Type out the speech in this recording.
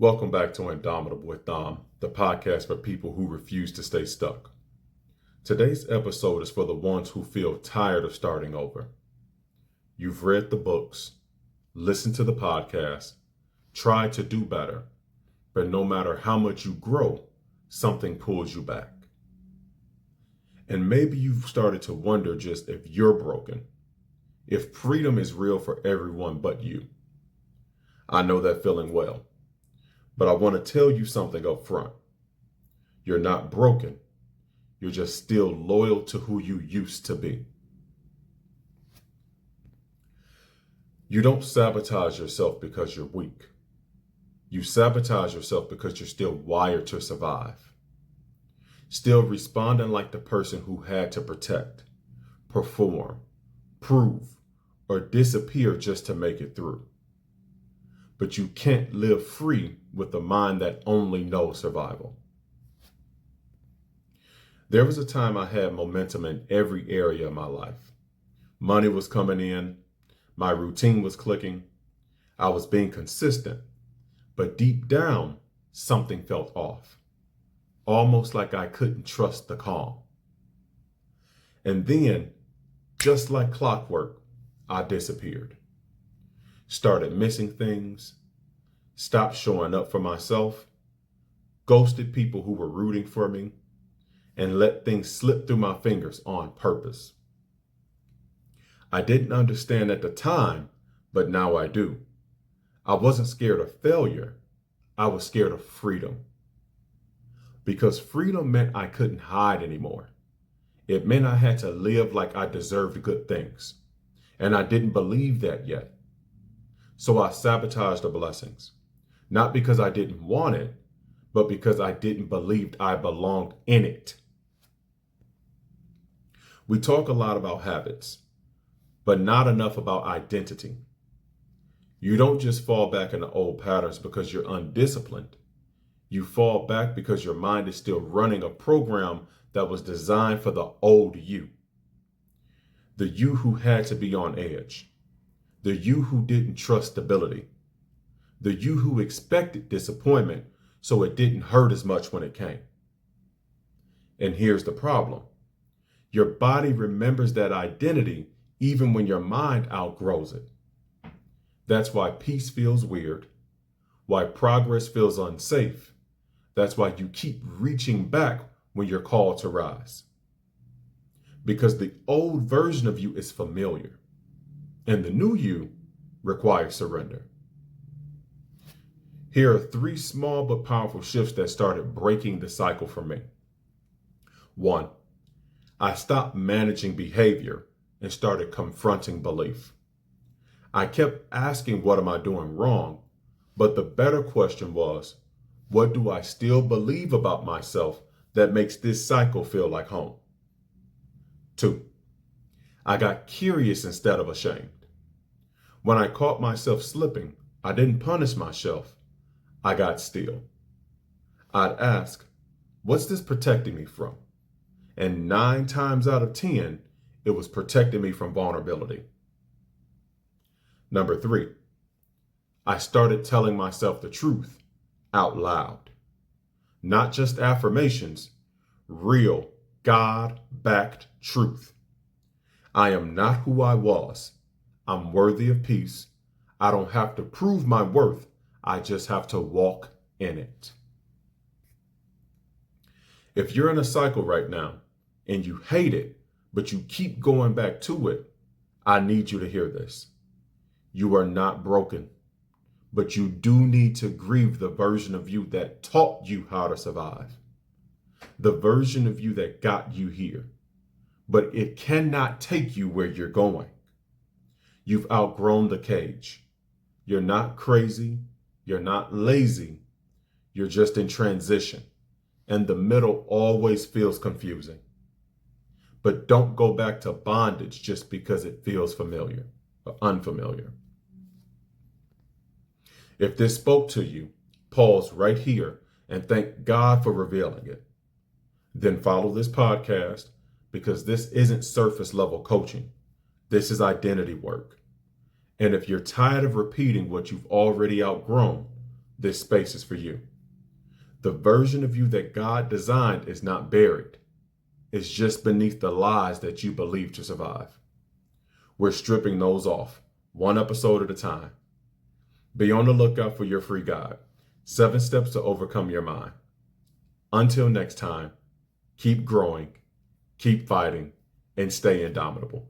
Welcome back to Indomitable with Dom, the podcast for people who refuse to stay stuck. Today's episode is for the ones who feel tired of starting over. You've read the books, listened to the podcast, tried to do better, but no matter how much you grow, something pulls you back. And maybe you've started to wonder just if you're broken, if freedom is real for everyone but you. I know that feeling well. But I want to tell you something up front. You're not broken. You're just still loyal to who you used to be. You don't sabotage yourself because you're weak. You sabotage yourself because you're still wired to survive. Still responding like the person who had to protect, perform, prove, or disappear just to make it through. But you can't live free with a mind that only knows survival. There was a time I had momentum in every area of my life. Money was coming in, my routine was clicking, I was being consistent, but deep down, something felt off. Almost like I couldn't trust the calm. And then, just like clockwork, I disappeared. Started missing things, stopped showing up for myself, ghosted people who were rooting for me, and let things slip through my fingers on purpose. I didn't understand at the time, but now I do. I wasn't scared of failure. I was scared of freedom. Because freedom meant I couldn't hide anymore. It meant I had to live like I deserved good things. And I didn't believe that yet. So I sabotaged the blessings, not because I didn't want it, but because I didn't believe I belonged in it. We talk a lot about habits, but not enough about identity. You don't just fall back into old patterns because you're undisciplined. You fall back because your mind is still running a program that was designed for the old you. The you who had to be on edge. The you who didn't trust stability. The you who expected disappointment so it didn't hurt as much when it came. And here's the problem. Your body remembers that identity even when your mind outgrows it. That's why peace feels weird, why progress feels unsafe. That's why you keep reaching back when you're called to rise. Because the old version of you is familiar. And the new you requires surrender. Here are 3 small but powerful shifts that started breaking the cycle for me. 1, I stopped managing behavior and started confronting belief. I kept asking, what am I doing wrong? But the better question was, what do I still believe about myself that makes this cycle feel like home? 2, I got curious instead of ashamed. When I caught myself slipping, I didn't punish myself. I got still. I'd ask, what's this protecting me from? And 9 times out of 10, it was protecting me from vulnerability. Number 3, I started telling myself the truth out loud. Not just affirmations, real God-backed truth. I am not who I was. I'm worthy of peace. I don't have to prove my worth. I just have to walk in it. If you're in a cycle right now and you hate it, but you keep going back to it, I need you to hear this. You are not broken, but you do need to grieve the version of you that taught you how to survive. The version of you that got you here, but it cannot take you where you're going. You've outgrown the cage. You're not crazy. You're not lazy. You're just in transition. And the middle always feels confusing. But don't go back to bondage just because it feels familiar or unfamiliar. If this spoke to you, pause right here and thank God for revealing it. Then follow this podcast because this isn't surface level coaching. This is identity work. And if you're tired of repeating what you've already outgrown, this space is for you. The version of you that God designed is not buried. It's just beneath the lies that you believe to survive. We're stripping those off, one episode at a time. Be on the lookout for your free guide, 7 Steps to Overcome Your Mind. Until next time, keep growing, keep fighting, and stay indomitable.